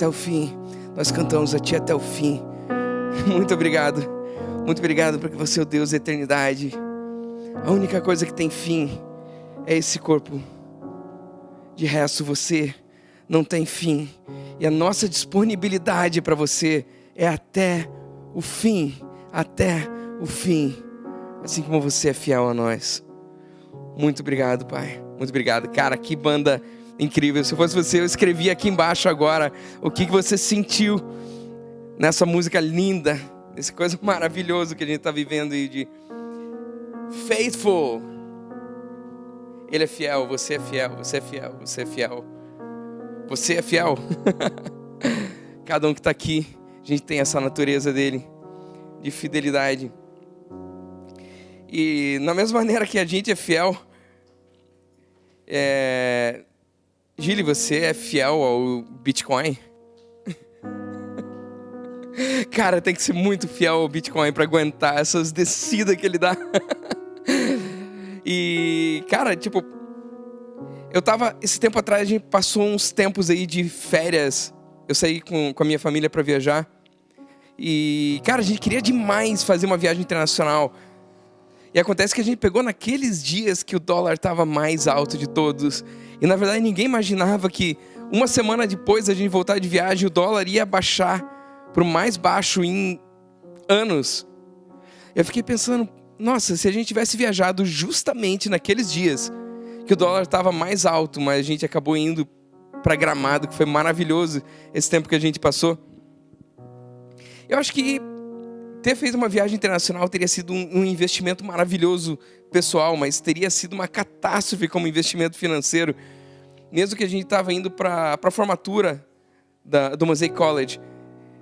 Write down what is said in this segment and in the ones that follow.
até o fim. Nós cantamos a Ti até o fim. Muito obrigado. Muito obrigado porque você é o Deus da eternidade. A única coisa que tem fim é esse corpo. De resto, você não tem fim. E a nossa disponibilidade para você é até o fim. Até o fim. Assim como você é fiel a nós. Muito obrigado, Pai. Muito obrigado. Cara, que banda incrível. Se fosse você, eu escrevia aqui embaixo agora o que você sentiu nessa música linda. Essa coisa maravilhosa que a gente está vivendo aí de faithful. Ele é fiel, você é fiel, você é fiel, você é fiel. Você é fiel. Cada um que está aqui, a gente tem essa natureza dele, de fidelidade. E na mesma maneira que a gente é fiel, Gili, você é fiel ao Bitcoin? Cara, tem que ser muito fiel ao Bitcoin para aguentar essas descidas que ele dá. E, cara, tipo, esse tempo atrás a gente passou uns tempos aí de férias. Eu saí com a minha família para viajar. E, cara, a gente queria demais fazer uma viagem internacional. E acontece que a gente pegou naqueles dias que o dólar estava mais alto de todos. E na verdade ninguém imaginava que uma semana depois da gente voltar de viagem, o dólar ia baixar para o mais baixo em anos. Eu fiquei pensando, nossa, se a gente tivesse viajado justamente naqueles dias que o dólar estava mais alto, mas a gente acabou indo para Gramado, que foi maravilhoso esse tempo que a gente passou. Eu acho que ter feito uma viagem internacional teria sido um investimento maravilhoso pessoal, mas teria sido uma catástrofe como investimento financeiro. Mesmo que a gente estava indo para a formatura do Mosaic College.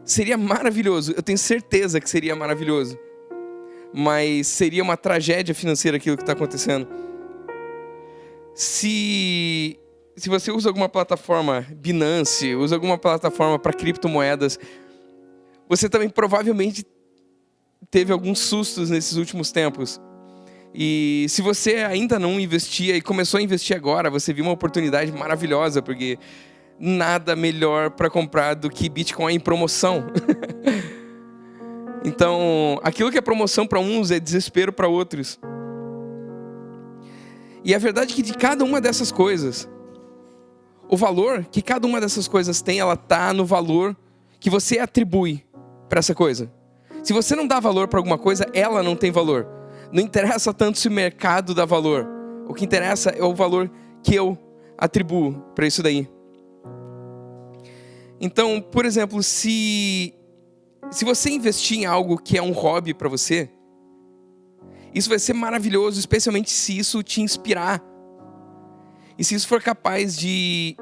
Seria maravilhoso, eu tenho certeza que seria maravilhoso. Mas seria uma tragédia financeira aquilo que está acontecendo. Se você usa alguma plataforma, Binance, usa alguma plataforma para criptomoedas, você também provavelmente teve alguns sustos nesses últimos tempos. E se você ainda não investia e começou a investir agora, você viu uma oportunidade maravilhosa, porque nada melhor para comprar do que Bitcoin em promoção. Então, aquilo que é promoção para uns é desespero para outros. E a verdade é que de cada uma dessas coisas, o valor que cada uma dessas coisas tem, ela está no valor que você atribui para essa coisa. Se você não dá valor para alguma coisa, ela não tem valor. Não interessa tanto se o mercado dá valor. O que interessa é o valor que eu atribuo para isso daí. Então, por exemplo, se você investir em algo que é um hobby para você, isso vai ser maravilhoso, especialmente se isso te inspirar. E se isso for capaz de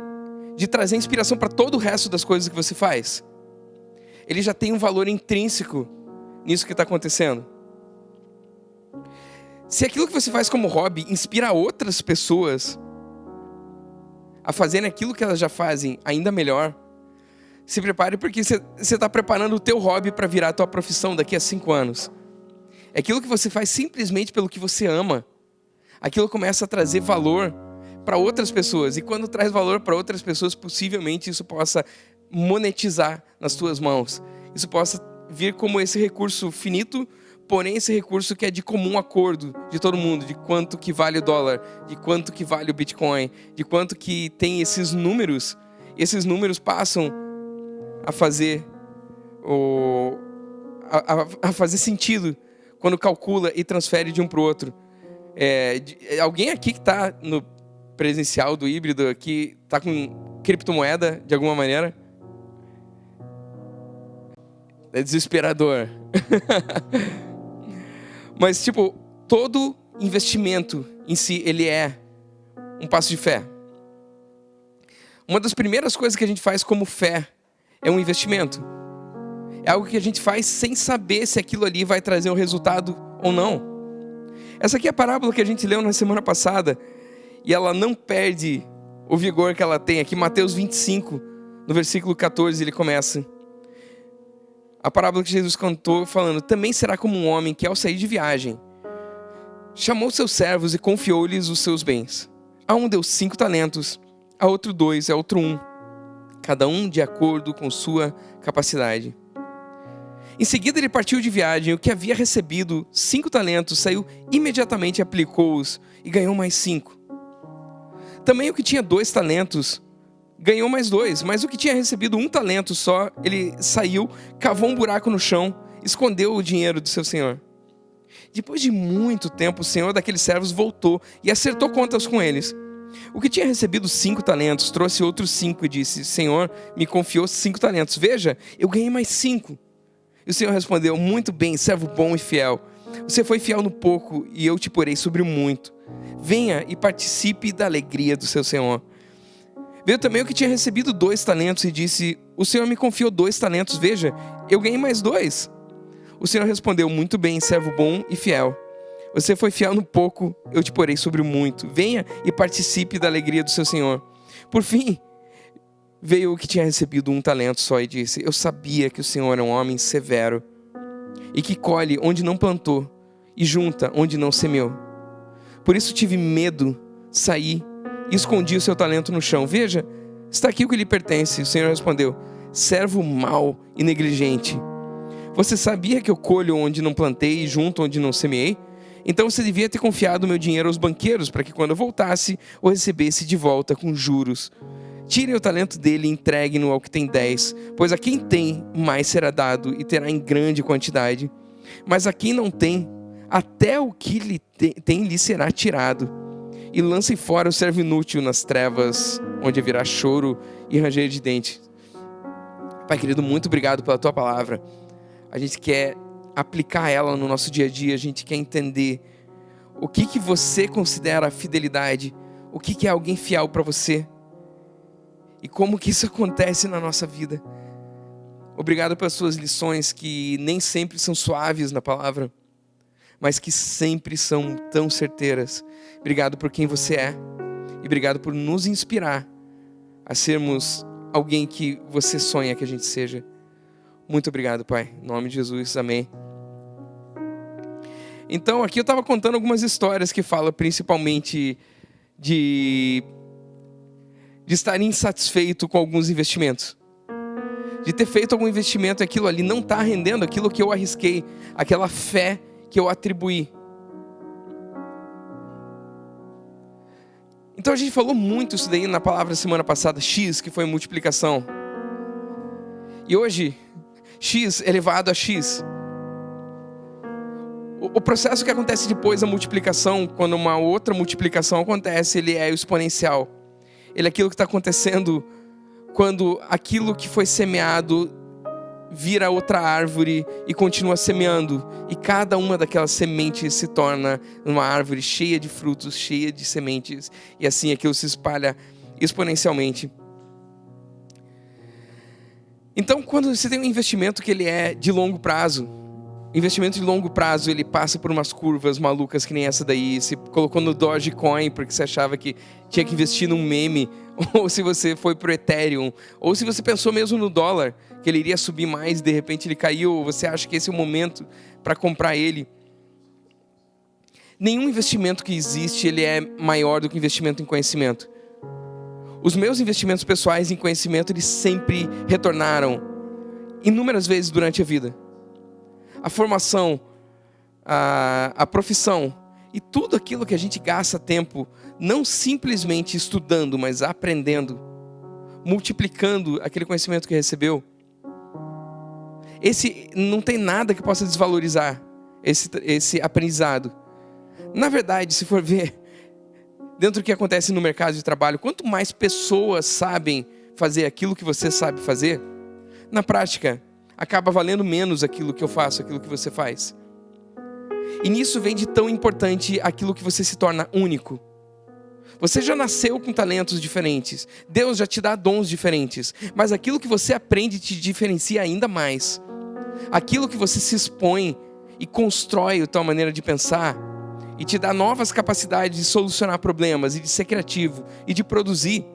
trazer inspiração para todo o resto das coisas que você faz. Ele já tem um valor intrínseco nisso que está acontecendo. Se aquilo que você faz como hobby inspira outras pessoas a fazerem aquilo que elas já fazem ainda melhor, se prepare porque você está preparando o teu hobby para virar a tua profissão daqui a 5 anos. É aquilo que você faz simplesmente pelo que você ama. Aquilo começa a trazer valor para outras pessoas. E quando traz valor para outras pessoas, possivelmente isso possa monetizar nas tuas mãos. Isso possa vir como esse recurso finito, porém esse recurso que é de comum acordo de todo mundo, de quanto que vale o dólar, de quanto que vale o Bitcoin, de quanto que tem esses números. Esses números passam a fazer a fazer sentido quando calcula e transfere de um para o outro. Alguém aqui que está no presencial do híbrido, que está com criptomoeda de alguma maneira? É desesperador. Mas, tipo, todo investimento em si, ele é um passo de fé. Uma das primeiras coisas que a gente faz como fé é um investimento. É algo que a gente faz sem saber se aquilo ali vai trazer um resultado ou não. Essa aqui é a parábola que a gente leu na semana passada. E ela não perde o vigor que ela tem. Aqui, Mateus 25, no versículo 14, ele começa. A parábola que Jesus contou falando: também será como um homem que ao sair de viagem, chamou seus servos e confiou-lhes os seus bens. A um deu 5 talentos, a outro 2, a outro 1. cada um de acordo com sua capacidade. Em seguida ele partiu de viagem, o que havia recebido 5 talentos, saiu imediatamente, aplicou-os e ganhou mais 5. Também o que tinha 2 talentos, ganhou mais 2, mas o que tinha recebido 1 talento só, ele saiu, cavou um buraco no chão, escondeu o dinheiro do seu senhor. Depois de muito tempo, o senhor daqueles servos voltou e acertou contas com eles. O que tinha recebido 5 talentos, trouxe outros 5 e disse: Senhor, me confiou 5 talentos, veja, eu ganhei mais 5. E o Senhor respondeu: muito bem, servo bom e fiel. Você foi fiel no pouco e eu te porei sobre o muito. Venha e participe da alegria do seu Senhor. Veio também o que tinha recebido 2 talentos e disse: o Senhor me confiou 2 talentos, veja, eu ganhei mais 2. O Senhor respondeu: muito bem, servo bom e fiel. Você foi fiel no pouco, eu te porei sobre o muito. Venha e participe da alegria do seu Senhor. Por fim, veio o que tinha recebido 1 talento só e disse: eu sabia que o Senhor é um homem severo e que colhe onde não plantou e junta onde não semeou. Por isso tive medo, saí e escondi o seu talento no chão. Veja, está aqui o que lhe pertence. O Senhor respondeu: servo mau e negligente. Você sabia que eu colho onde não plantei e junto onde não semeei? Então você devia ter confiado o meu dinheiro aos banqueiros, para que quando eu voltasse, o recebesse de volta com juros. Tire o talento dele e entregue-no ao que tem 10, pois a quem tem, mais será dado e terá em grande quantidade. Mas a quem não tem, até o que lhe tem lhe será tirado. E lancem fora o servo inútil nas trevas, onde haverá choro e ranger de dentes. Pai querido, muito obrigado pela tua palavra. A gente quer aplicar ela no nosso dia a dia, a gente quer entender o que você considera fidelidade, o que é alguém fiel para você e como que isso acontece na nossa vida. Obrigado pelas suas lições que nem sempre são suaves na palavra, mas que sempre são tão certeiras. Obrigado por quem você é e obrigado por nos inspirar a sermos alguém que você sonha que a gente seja. Muito obrigado, Pai. Em nome de Jesus, amém. Então, aqui eu estava contando algumas histórias que falam principalmente de estar insatisfeito com alguns investimentos. De ter feito algum investimento e aquilo ali não está rendendo aquilo que eu arrisquei, aquela fé que eu atribuí. Então a gente falou muito isso daí na palavra semana passada, X, que foi multiplicação. E hoje, X elevado a X. O processo que acontece depois da multiplicação, quando uma outra multiplicação acontece, ele é o exponencial. Ele é aquilo que está acontecendo quando aquilo que foi semeado vira outra árvore e continua semeando. E cada uma daquelas sementes se torna uma árvore cheia de frutos, cheia de sementes. E assim aquilo se espalha exponencialmente. Então, quando você tem um investimento que ele é de longo prazo, investimento de longo prazo, ele passa por umas curvas malucas que nem essa daí. Você colocou no Dogecoin porque você achava que tinha que investir num meme, ou se você foi pro Ethereum, ou se você pensou mesmo no dólar, que ele iria subir mais, de repente ele caiu, ou você acha que esse é o momento para comprar ele. Nenhum investimento que existe, ele é maior do que investimento em conhecimento. Os meus investimentos pessoais em conhecimento, eles sempre retornaram inúmeras vezes durante a vida. A formação, a profissão e tudo aquilo que a gente gasta tempo, não simplesmente estudando, mas aprendendo, multiplicando aquele conhecimento que recebeu. Esse não tem nada que possa desvalorizar esse aprendizado. Na verdade, se for ver, dentro do que acontece no mercado de trabalho, quanto mais pessoas sabem fazer aquilo que você sabe fazer, na prática, acaba valendo menos aquilo que eu faço, aquilo que você faz. E nisso vem de tão importante aquilo que você se torna único. Você já nasceu com talentos diferentes. Deus já te dá dons diferentes. Mas aquilo que você aprende te diferencia ainda mais. Aquilo que você se expõe e constrói a tua maneira de pensar e te dá novas capacidades de solucionar problemas e de ser criativo e de produzir.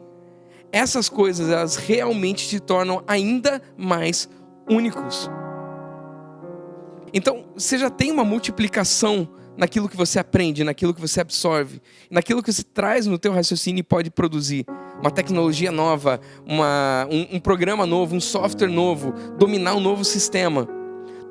Essas coisas, elas realmente te tornam ainda mais únicos. Então, você já tem uma multiplicação naquilo que você aprende, naquilo que você absorve, naquilo que você traz no teu raciocínio e pode produzir. uma tecnologia nova, um programa novo, um software novo, dominar um novo sistema.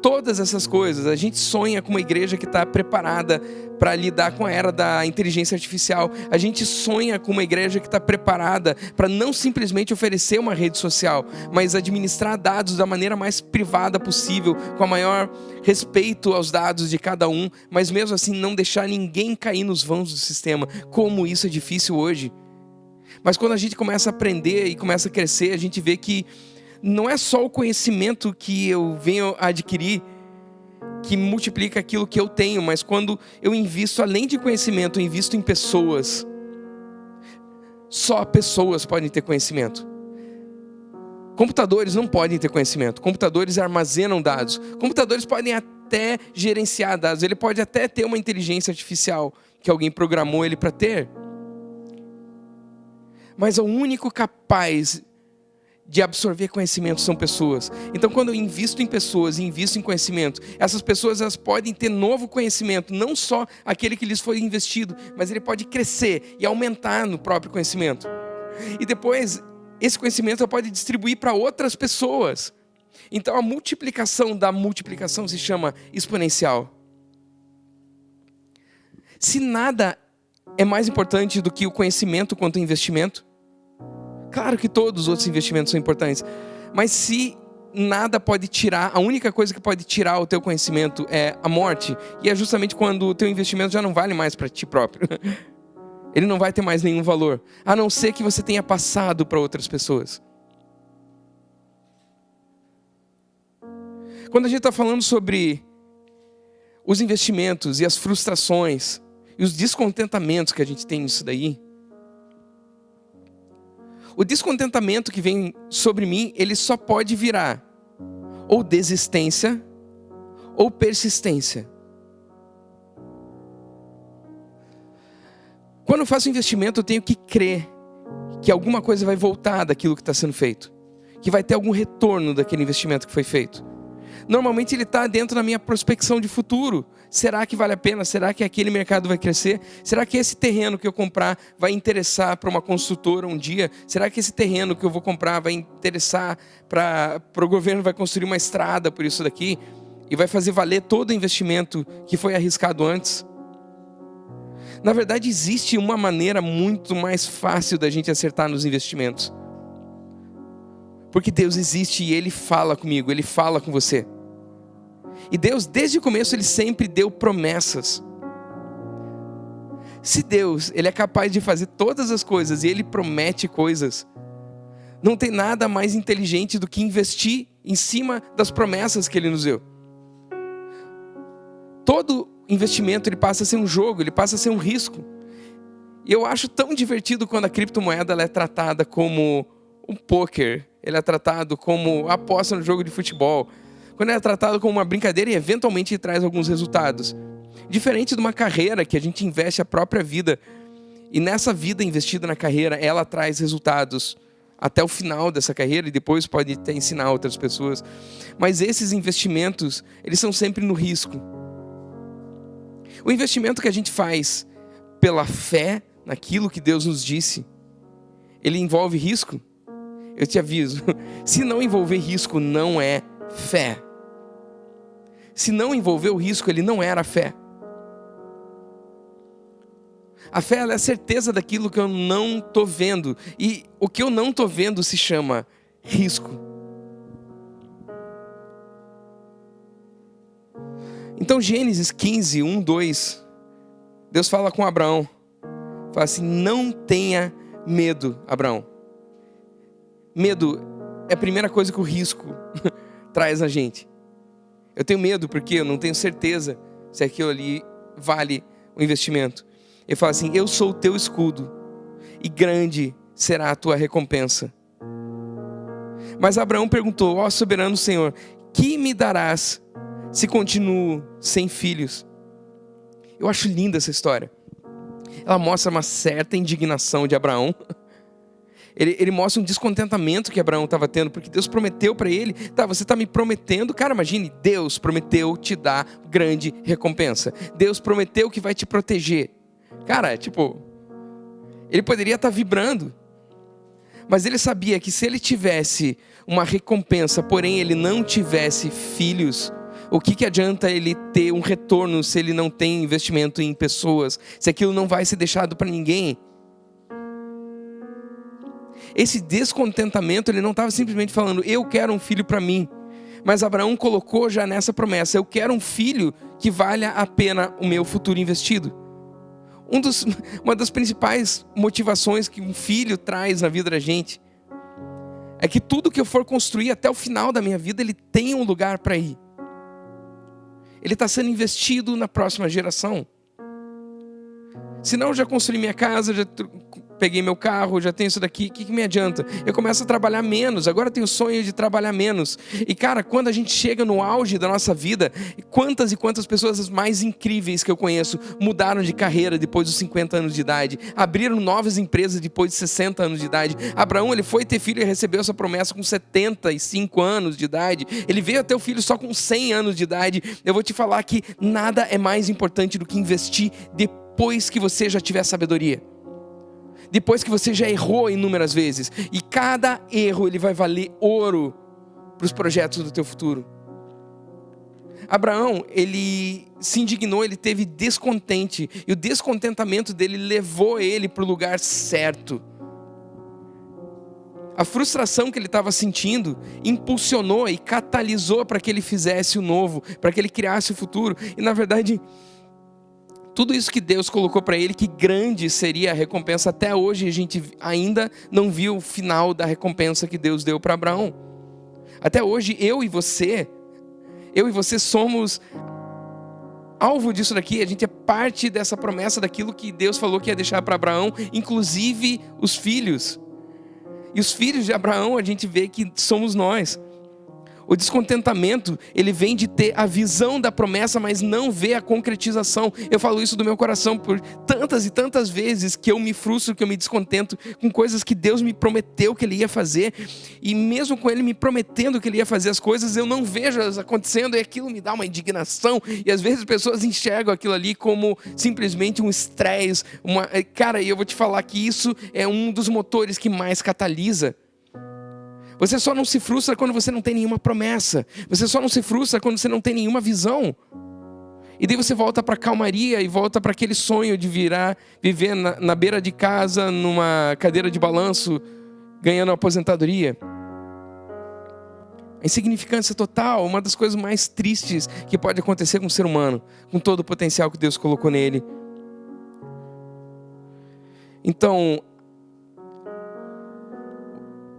Todas essas coisas, a gente sonha com uma igreja que está preparada para lidar com a era da inteligência artificial. A gente sonha com uma igreja que está preparada para não simplesmente oferecer uma rede social, mas administrar dados da maneira mais privada possível, com o maior respeito aos dados de cada um, mas mesmo assim não deixar ninguém cair nos vãos do sistema. Como isso é difícil hoje. Mas quando a gente começa a aprender e começa a crescer, a gente vê que não é só o conhecimento que eu venho a adquirir que multiplica aquilo que eu tenho, mas quando eu invisto além de conhecimento, eu invisto em pessoas. Só pessoas podem ter conhecimento. Computadores não podem ter conhecimento. Computadores armazenam dados. Computadores podem até gerenciar dados. Ele pode até ter uma inteligência artificial que alguém programou ele para ter. Mas o único capaz de absorver conhecimento são pessoas. Então, quando eu invisto em pessoas e invisto em conhecimento, essas pessoas elas podem ter novo conhecimento, não só aquele que lhes foi investido, mas ele pode crescer e aumentar no próprio conhecimento. E depois, esse conhecimento pode distribuir para outras pessoas. Então, a multiplicação da multiplicação se chama exponencial. Se nada é mais importante do que o conhecimento quanto o investimento, claro que todos os outros investimentos são importantes, mas se nada pode tirar, a única coisa que pode tirar o teu conhecimento é a morte, e é justamente quando o teu investimento já não vale mais para ti próprio. Ele não vai ter mais nenhum valor, a não ser que você tenha passado para outras pessoas. Quando a gente está falando sobre os investimentos e as frustrações e os descontentamentos que a gente tem nisso daí, o descontentamento que vem sobre mim, ele só pode virar ou desistência ou persistência. Quando eu faço investimento, eu tenho que crer que alguma coisa vai voltar daquilo que está sendo feito, que vai ter algum retorno daquele investimento que foi feito. Normalmente ele está dentro da minha prospecção de futuro. Será que vale a pena? Será que aquele mercado vai crescer? Será que esse terreno que eu comprar vai interessar para uma construtora um dia? Será que esse terreno que eu vou comprar vai interessar para o governo, vai construir uma estrada por isso daqui? E vai fazer valer todo o investimento que foi arriscado antes? Na verdade, existe uma maneira muito mais fácil da gente acertar nos investimentos. Porque Deus existe e Ele fala comigo, Ele fala com você. E Deus, desde o começo, Ele sempre deu promessas. Se Deus, Ele é capaz de fazer todas as coisas e Ele promete coisas, não tem nada mais inteligente do que investir em cima das promessas que Ele nos deu. Todo investimento, ele passa a ser um jogo, ele passa a ser um risco. E eu acho tão divertido quando a criptomoeda ela é tratada como um poker, ele é tratado como aposta no jogo de futebol, quando é tratado como uma brincadeira e eventualmente traz alguns resultados. Diferente de uma carreira que a gente investe a própria vida, e nessa vida investida na carreira, ela traz resultados até o final dessa carreira e depois pode até ensinar outras pessoas. Mas esses investimentos, eles são sempre no risco. O investimento que a gente faz pela fé naquilo que Deus nos disse, ele envolve risco? Eu te aviso, se não envolver risco, não é fé. Se não envolver o risco, ele não era fé. A fé ela é a certeza daquilo que eu não estou vendo. E o que eu não estou vendo se chama risco. Então Gênesis 15, 1, 2, Deus fala com Abraão. Fala assim, não tenha medo, Abraão. Medo é a primeira coisa que o risco traz na gente. Eu tenho medo porque eu não tenho certeza se aquilo ali vale o investimento. Ele fala assim, eu sou o teu escudo e grande será a tua recompensa. Mas Abraão perguntou, ó soberano Senhor, que me darás se continuo sem filhos? Eu acho linda essa história. Ela mostra uma certa indignação de Abraão. Ele mostra um descontentamento que Abraão estava tendo, porque Deus prometeu para ele, tá, você está me prometendo, cara, imagine, Deus prometeu te dar grande recompensa. Deus prometeu que vai te proteger. Cara, tipo, ele poderia estar vibrando. Mas ele sabia que se ele tivesse uma recompensa, porém ele não tivesse filhos, o que adianta ele ter um retorno se ele não tem investimento em pessoas? Se aquilo não vai ser deixado para ninguém? Esse descontentamento, ele não estava simplesmente falando, eu quero um filho para mim. Mas Abraão colocou já nessa promessa, eu quero um filho que valha a pena o meu futuro investido. Uma das principais motivações que um filho traz na vida da gente é que tudo que eu for construir até o final da minha vida, ele tem um lugar para ir. Ele está sendo investido na próxima geração. Senão eu já construí minha casa, já peguei meu carro, já tenho isso daqui, o que me adianta? Eu começo a trabalhar menos, agora eu tenho o sonho de trabalhar menos. E cara, quando a gente chega no auge da nossa vida, quantas e quantas pessoas as mais incríveis que eu conheço mudaram de carreira depois dos 50 anos de idade, abriram novas empresas depois de 60 anos de idade. Abraão, ele foi ter filho e recebeu essa promessa com 75 anos de idade. Ele veio a ter o filho só com 100 anos de idade. Eu vou te falar que nada é mais importante do que investir depois que você já tiver sabedoria. Depois que você já errou inúmeras vezes. E cada erro ele vai valer ouro para os projetos do teu futuro. Abraão, ele se indignou, ele teve descontente. E o descontentamento dele levou ele para o lugar certo. A frustração que ele estava sentindo impulsionou e catalisou para que ele fizesse o novo, para que ele criasse o futuro. E na verdade, tudo isso que Deus colocou para ele, que grande seria a recompensa. Até hoje a gente ainda não viu o final da recompensa que Deus deu para Abraão. Até hoje eu e você somos alvo disso daqui. A gente é parte dessa promessa daquilo que Deus falou que ia deixar para Abraão, inclusive os filhos. E os filhos de Abraão a gente vê que somos nós. O descontentamento, ele vem de ter a visão da promessa, mas não ver a concretização. Eu falo isso do meu coração por tantas e tantas vezes que eu me frustro, que eu me descontento com coisas que Deus me prometeu que Ele ia fazer. E mesmo com Ele me prometendo que Ele ia fazer as coisas, eu não vejo elas acontecendo e aquilo me dá uma indignação. E às vezes as pessoas enxergam aquilo ali como simplesmente um estresse. Cara, eu vou te falar que isso é um dos motores que mais catalisa. Você só não se frustra quando você não tem nenhuma promessa. Você só não se frustra quando você não tem nenhuma visão. E daí você volta para a calmaria e volta para aquele sonho de viver na beira de casa, numa cadeira de balanço, ganhando a aposentadoria. A insignificância total, uma das coisas mais tristes que pode acontecer com o ser humano, com todo o potencial que Deus colocou nele. Então,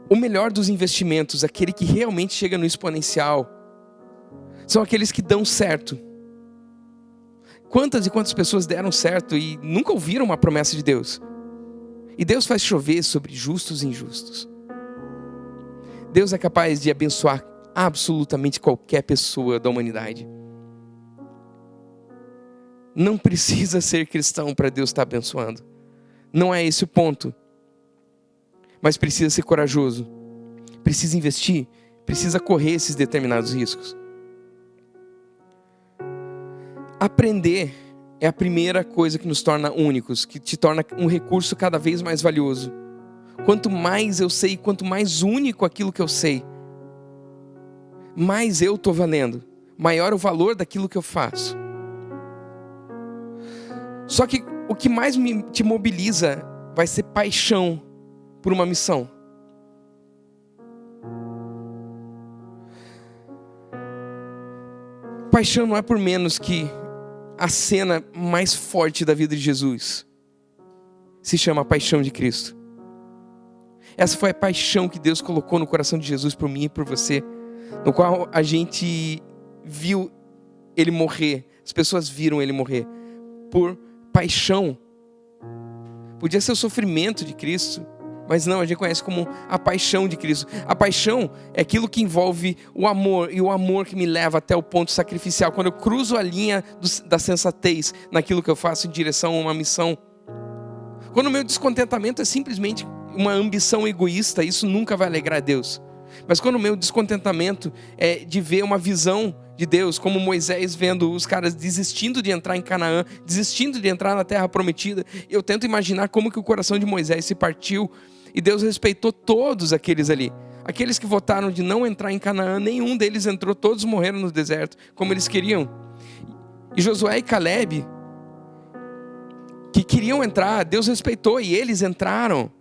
o melhor dos investimentos, aquele que realmente chega no exponencial, são aqueles que dão certo. Quantas e quantas pessoas deram certo e nunca ouviram uma promessa de Deus? E Deus faz chover sobre justos e injustos. Deus é capaz de abençoar absolutamente qualquer pessoa da humanidade. Não precisa ser cristão para Deus estar abençoando. Não é esse o ponto. Mas precisa ser corajoso, precisa investir, precisa correr esses determinados riscos. Aprender é a primeira coisa que nos torna únicos, que te torna um recurso cada vez mais valioso. Quanto mais eu sei, quanto mais único aquilo que eu sei, mais eu estou valendo, maior o valor daquilo que eu faço. Só que o que mais te mobiliza vai ser paixão por uma missão. Paixão não é por menos que a cena mais forte da vida de Jesus se chama a paixão de Cristo. Essa foi a paixão que Deus colocou no coração de Jesus por mim e por você, no qual a gente viu Ele morrer, as pessoas viram Ele morrer por paixão. Podia ser o sofrimento de Cristo, mas não, a gente conhece como a paixão de Cristo. A paixão é aquilo que envolve o amor, e o amor que me leva até o ponto sacrificial. Quando eu cruzo a linha da sensatez naquilo que eu faço em direção a uma missão. Quando o meu descontentamento é simplesmente uma ambição egoísta, isso nunca vai alegrar a Deus. Mas quando o meu descontentamento é de ver uma visão de Deus, como Moisés vendo os caras desistindo de entrar em Canaã, desistindo de entrar na terra prometida, eu tento imaginar como que o coração de Moisés se partiu. E Deus respeitou todos aqueles ali. Aqueles que votaram de não entrar em Canaã, nenhum deles entrou, todos morreram no deserto, como eles queriam. E Josué e Caleb, que queriam entrar, Deus respeitou e eles entraram.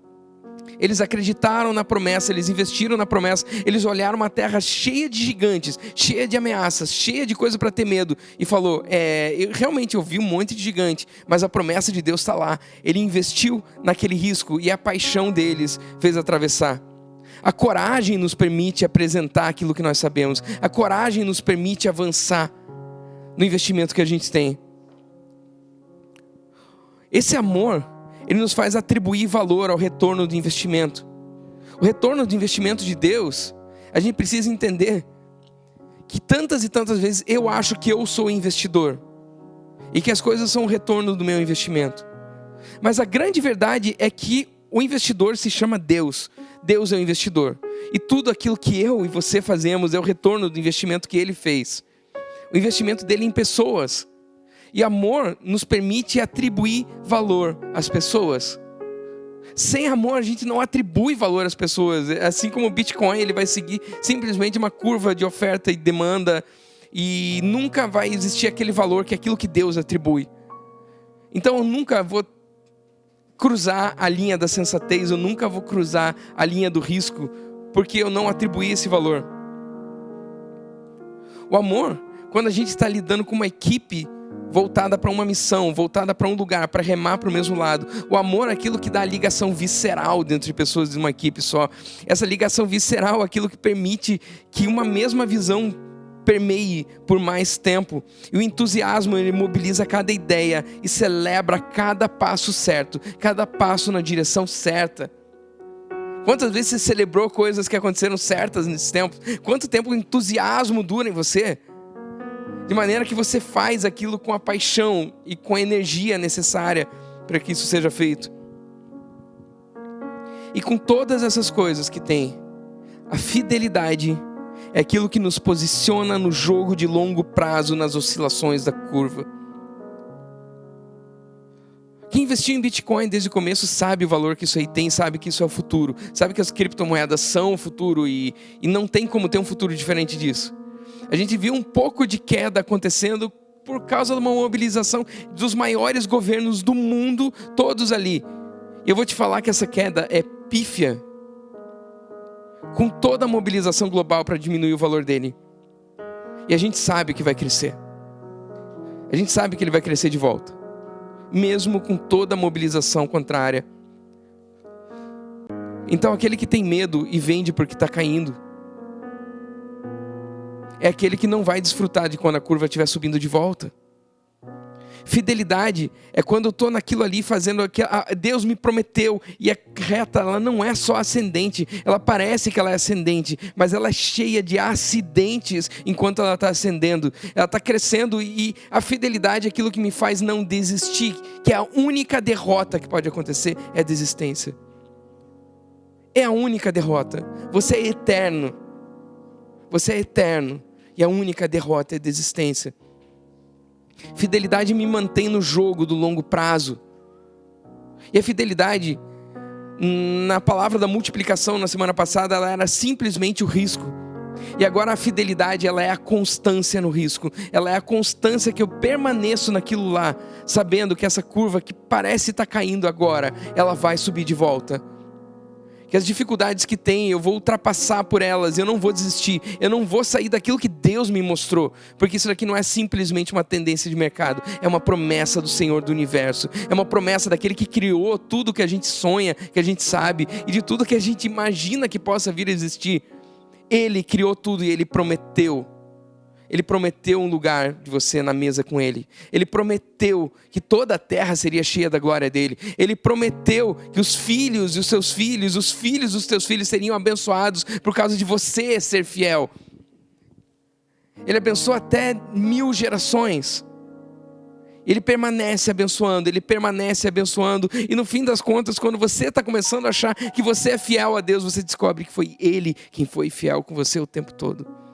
Eles acreditaram na promessa, eles investiram na promessa, eles olharam uma terra cheia de gigantes, cheia de ameaças, cheia de coisa para ter medo. E falou, eu vi um monte de gigante, mas a promessa de Deus está lá. Ele investiu naquele risco e a paixão deles fez atravessar. A coragem nos permite apresentar aquilo que nós sabemos. A coragem nos permite avançar no investimento que a gente tem. Esse amor, ele nos faz atribuir valor ao retorno do investimento. O retorno do investimento de Deus, a gente precisa entender que tantas e tantas vezes eu acho que eu sou investidor e que as coisas são o retorno do meu investimento. Mas a grande verdade é que o investidor se chama Deus. Deus é o investidor. E tudo aquilo que eu e você fazemos é o retorno do investimento que Ele fez. O investimento dele em pessoas. E amor nos permite atribuir valor às pessoas. Sem amor a gente não atribui valor às pessoas. Assim como o Bitcoin, ele vai seguir simplesmente uma curva de oferta e demanda. E nunca vai existir aquele valor que é aquilo que Deus atribui. Então eu nunca vou cruzar a linha da sensatez. Eu nunca vou cruzar a linha do risco. Porque eu não atribuí esse valor. O amor, quando a gente está lidando com uma equipe voltada para uma missão, voltada para um lugar, para remar para o mesmo lado. O amor é aquilo que dá a ligação visceral dentro de pessoas de uma equipe só. Essa ligação visceral é aquilo que permite que uma mesma visão permeie por mais tempo. E o entusiasmo, ele mobiliza cada ideia e celebra cada passo certo, cada passo na direção certa. Quantas vezes você celebrou coisas que aconteceram certas nesse tempo? Quanto tempo o entusiasmo dura em você? De maneira que você faz aquilo com a paixão e com a energia necessária para que isso seja feito. E com todas essas coisas que tem, a fidelidade é aquilo que nos posiciona no jogo de longo prazo nas oscilações da curva. Quem investiu em Bitcoin desde o começo sabe o valor que isso aí tem, sabe que isso é o futuro. Sabe que as criptomoedas são o futuro e não tem como ter um futuro diferente disso. A gente viu um pouco de queda acontecendo por causa de uma mobilização dos maiores governos do mundo, todos ali. E eu vou te falar que essa queda é pífia, com toda a mobilização global para diminuir o valor dele. E a gente sabe que vai crescer. A gente sabe que ele vai crescer de volta, mesmo com toda a mobilização contrária. Então aquele que tem medo e vende porque está caindo, é aquele que não vai desfrutar de quando a curva estiver subindo de volta. Fidelidade é quando eu estou naquilo ali fazendo aquilo, Deus me prometeu, e a reta ela não é só ascendente, ela parece que ela é ascendente, mas ela é cheia de acidentes enquanto ela está ascendendo, ela está crescendo, e a fidelidade é aquilo que me faz não desistir, que é a única derrota que pode acontecer, é a desistência. É a única derrota. Você é eterno. Você é eterno. E a única derrota é a desistência. Fidelidade me mantém no jogo do longo prazo. E a fidelidade, na palavra da multiplicação na semana passada, ela era simplesmente o risco. E agora a fidelidade, ela é a constância no risco. Ela é a constância que eu permaneço naquilo lá, sabendo que essa curva que parece estar caindo agora, ela vai subir de volta. Que as dificuldades que tem, eu vou ultrapassar por elas, eu não vou desistir, eu não vou sair daquilo que Deus me mostrou, porque isso daqui não é simplesmente uma tendência de mercado, é uma promessa do Senhor do Universo, é uma promessa daquele que criou tudo que a gente sonha, que a gente sabe, e de tudo que a gente imagina que possa vir a existir. Ele criou tudo e Ele prometeu. Ele prometeu um lugar de você na mesa com Ele. Ele prometeu que toda a terra seria cheia da glória dEle. Ele prometeu que os filhos e os seus filhos, os filhos dos teus filhos seriam abençoados por causa de você ser fiel. Ele abençoa até 1000 gerações. Ele permanece abençoando, Ele permanece abençoando. E no fim das contas, quando você está começando a achar que você é fiel a Deus, você descobre que foi Ele quem foi fiel com você o tempo todo.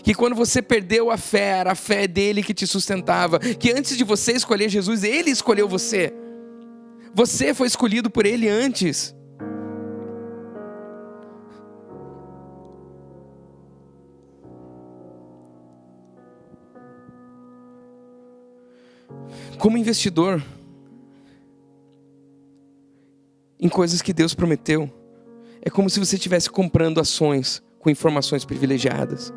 Que quando você perdeu a fé, era a fé dele que te sustentava. Que antes de você escolher Jesus, Ele escolheu você. Você foi escolhido por Ele antes. Como investidor em coisas que Deus prometeu, é como se você estivesse comprando ações com informações privilegiadas.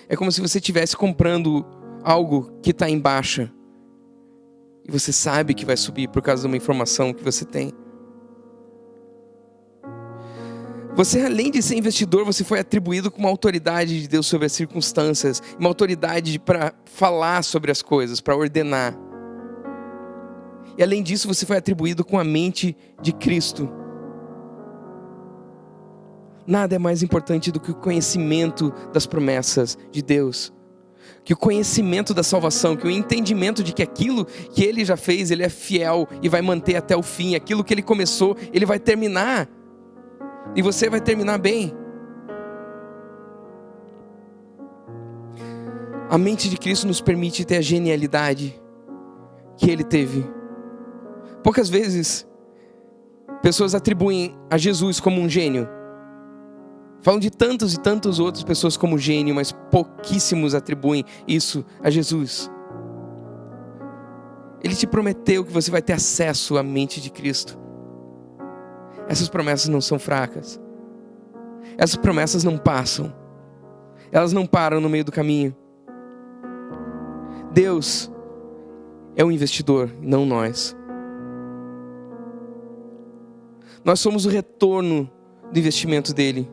É como se você estivesse comprando algo que está em baixa e você sabe que vai subir por causa de uma informação que você tem. Você, além de ser investidor, você foi atribuído com uma autoridade de Deus sobre as circunstâncias, uma autoridade para falar sobre as coisas, para ordenar. E além disso, você foi atribuído com a mente de Cristo. Nada é mais importante do que o conhecimento das promessas de Deus, que o conhecimento da salvação, que o entendimento de que aquilo que Ele já fez, Ele é fiel e vai manter até o fim. Aquilo que Ele começou, Ele vai terminar. E você vai terminar bem. A mente de Cristo nos permite ter a genialidade que Ele teve. Poucas vezes, pessoas atribuem a Jesus como um gênio. Falam de tantas e tantas outras pessoas como gênio, mas pouquíssimos atribuem isso a Jesus. Ele te prometeu que você vai ter acesso à mente de Cristo. Essas promessas não são fracas. Essas promessas não passam. Elas não param no meio do caminho. Deus é o investidor, não nós. Nós somos o retorno do investimento dele.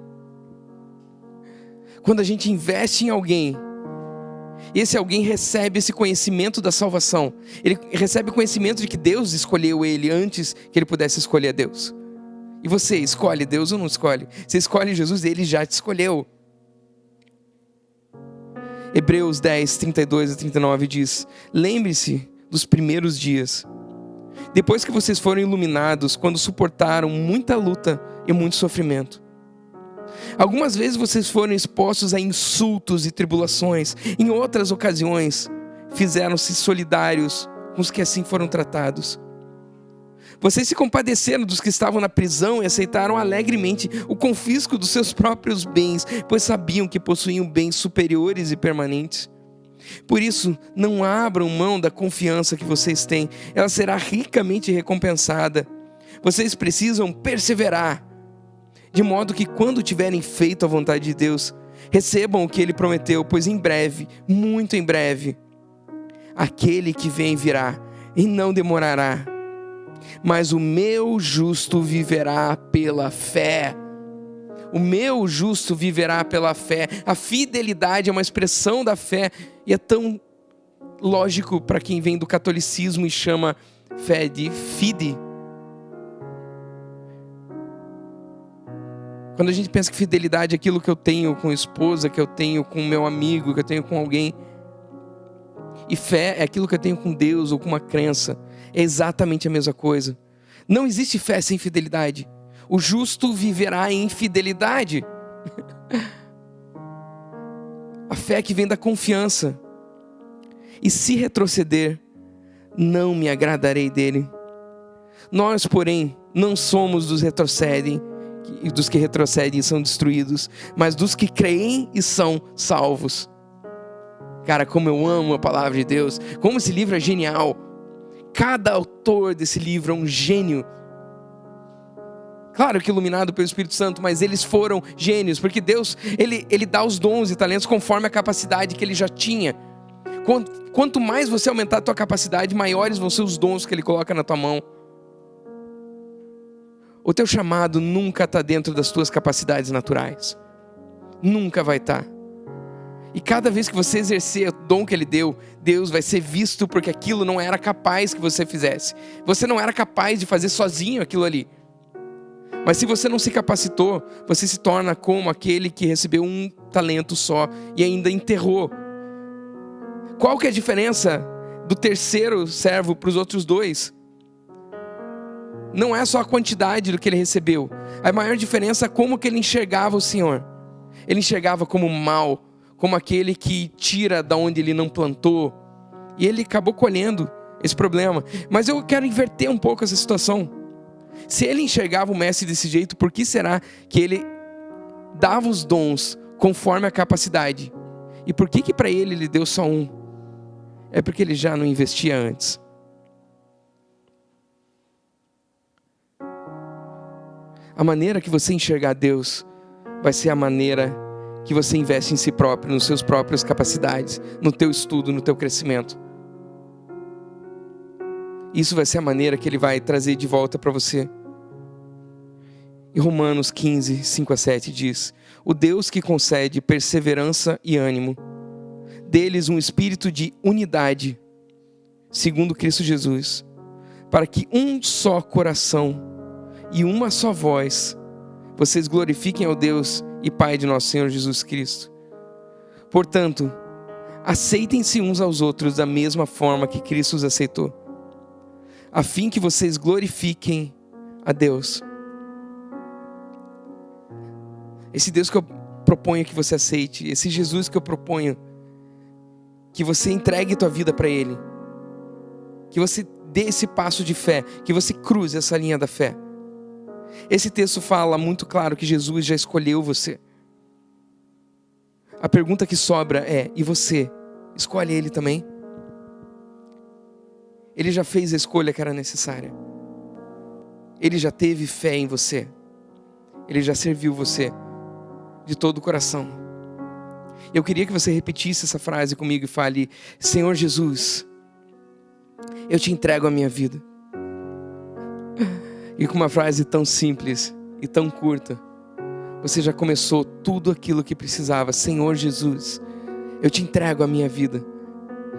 Quando a gente investe em alguém, esse alguém recebe esse conhecimento da salvação. Ele recebe o conhecimento de que Deus escolheu ele antes que ele pudesse escolher a Deus. E você escolhe Deus ou não escolhe? Você escolhe Jesus, ele já te escolheu. Hebreus 10, 32 a 39 diz: lembre-se dos primeiros dias, depois que vocês foram iluminados, quando suportaram muita luta e muito sofrimento. Algumas vezes vocês foram expostos a insultos e tribulações. Em outras ocasiões, fizeram-se solidários com os que assim foram tratados. Vocês se compadeceram dos que estavam na prisão e aceitaram alegremente o confisco dos seus próprios bens, pois sabiam que possuíam bens superiores e permanentes. Por isso, não abram mão da confiança que vocês têm. Ela será ricamente recompensada. Vocês precisam perseverar, de modo que quando tiverem feito a vontade de Deus, recebam o que Ele prometeu, pois em breve, muito em breve, aquele que vem virá e não demorará. Mas o meu justo viverá pela fé. O meu justo viverá pela fé. A fidelidade é uma expressão da fé e é tão lógico para quem vem do catolicismo e chama fé de fide. Quando a gente pensa que fidelidade é aquilo que eu tenho com a esposa, que eu tenho com o meu amigo, que eu tenho com alguém, e fé é aquilo que eu tenho com Deus ou com uma crença, é exatamente a mesma coisa. Não existe fé sem fidelidade. O justo viverá em fidelidade. A fé que vem da confiança. E se retroceder, não me agradarei dele. Nós, porém, não somos dos que retrocedem e são destruídos, mas dos que creem e são salvos. Cara, como eu amo a palavra de Deus, como esse livro é genial. Cada autor desse livro é um gênio. Claro que iluminado pelo Espírito Santo, mas eles foram gênios, porque Deus, Ele dá os dons e talentos conforme a capacidade que Ele já tinha. Quanto mais você aumentar a tua capacidade, maiores vão ser os dons que Ele coloca na tua mão. O teu chamado nunca está dentro das tuas capacidades naturais. Nunca vai estar. E cada vez que você exercer o dom que Ele deu, Deus vai ser visto porque aquilo não era capaz que você fizesse. Você não era capaz de fazer sozinho aquilo ali. Mas se você não se capacitou, você se torna como aquele que recebeu um talento só e ainda enterrou. Qual que é a diferença do terceiro servo para os outros dois? Não é só a quantidade do que ele recebeu. A maior diferença é como que ele enxergava o Senhor. Ele enxergava como mal, como aquele que tira da onde ele não plantou. E ele acabou colhendo esse problema. Mas eu quero inverter um pouco essa situação. Se ele enxergava o mestre desse jeito, por que será que ele dava os dons conforme a capacidade? E por que para ele deu só um? é porque ele já não investia antes. A maneira que você enxergar Deus vai ser a maneira que você investe em si próprio, nos seus próprias capacidades, no teu estudo, no teu crescimento. Isso vai ser a maneira que Ele vai trazer de volta para você. E Romanos 15, 5-7 diz: o Deus que concede perseverança e ânimo, deles um espírito de unidade, segundo Cristo Jesus, para que um só coração e uma só voz, vocês glorifiquem ao Deus e Pai de nosso Senhor Jesus Cristo. Portanto, aceitem-se uns aos outros da mesma forma que Cristo os aceitou, a fim que vocês glorifiquem a Deus. Esse Deus que eu proponho que você aceite, esse Jesus que eu proponho que você entregue tua vida para Ele, que você dê esse passo de fé, que você cruze essa linha da fé. Esse texto fala muito claro que Jesus já escolheu você. A pergunta que sobra é: e você? Escolhe Ele também? Ele já fez a escolha que era necessária. Ele já teve fé em você. Ele já serviu você de todo o coração. Eu queria que você repetisse essa frase comigo e fale: Senhor Jesus, eu te entrego a minha vida. E com uma frase tão simples e tão curta, você já começou tudo aquilo que precisava. Senhor Jesus, eu te entrego a minha vida.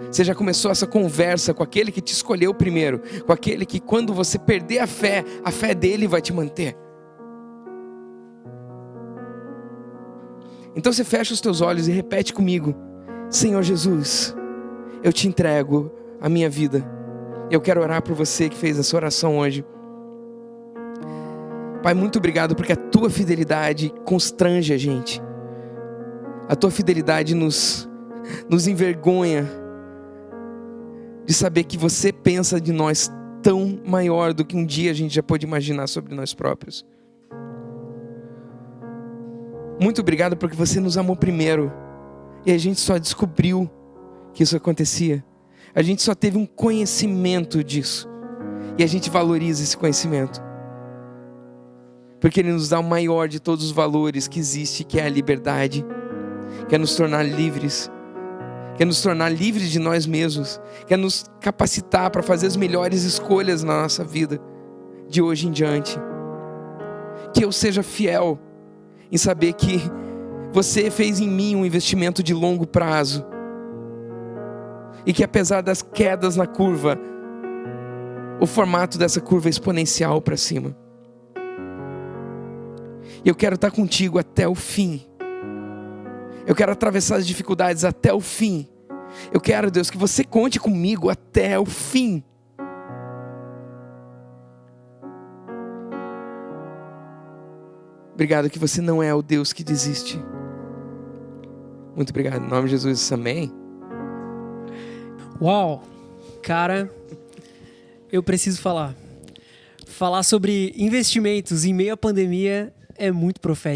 Você já começou essa conversa com aquele que te escolheu primeiro, com aquele que, quando você perder a fé dele vai te manter. Então você fecha os teus olhos e repete comigo: Senhor Jesus, eu te entrego a minha vida. Eu quero orar por você que fez essa oração hoje. Pai, muito obrigado porque a tua fidelidade constrange a gente. A tua fidelidade nos envergonha de saber que você pensa de nós tão maior do que um dia a gente já pôde imaginar sobre nós próprios. Muito obrigado porque você nos amou primeiro e a gente só descobriu que isso acontecia. A gente só teve um conhecimento disso e a gente valoriza esse conhecimento, porque Ele nos dá o maior de todos os valores que existe, que é a liberdade, quer nos tornar livres, quer nos tornar livres de nós mesmos, quer nos capacitar para fazer as melhores escolhas na nossa vida, de hoje em diante. Que eu seja fiel em saber que você fez em mim um investimento de longo prazo, e que apesar das quedas na curva, o formato dessa curva é exponencial para cima. E eu quero estar contigo até o fim. Eu quero atravessar as dificuldades até o fim. Eu quero, Deus, que você conte comigo até o fim. Obrigado que você não é o Deus que desiste. Muito obrigado. Em nome de Jesus, amém. Uau, cara, eu preciso falar. Falar sobre investimentos em meio à pandemia é muito profético.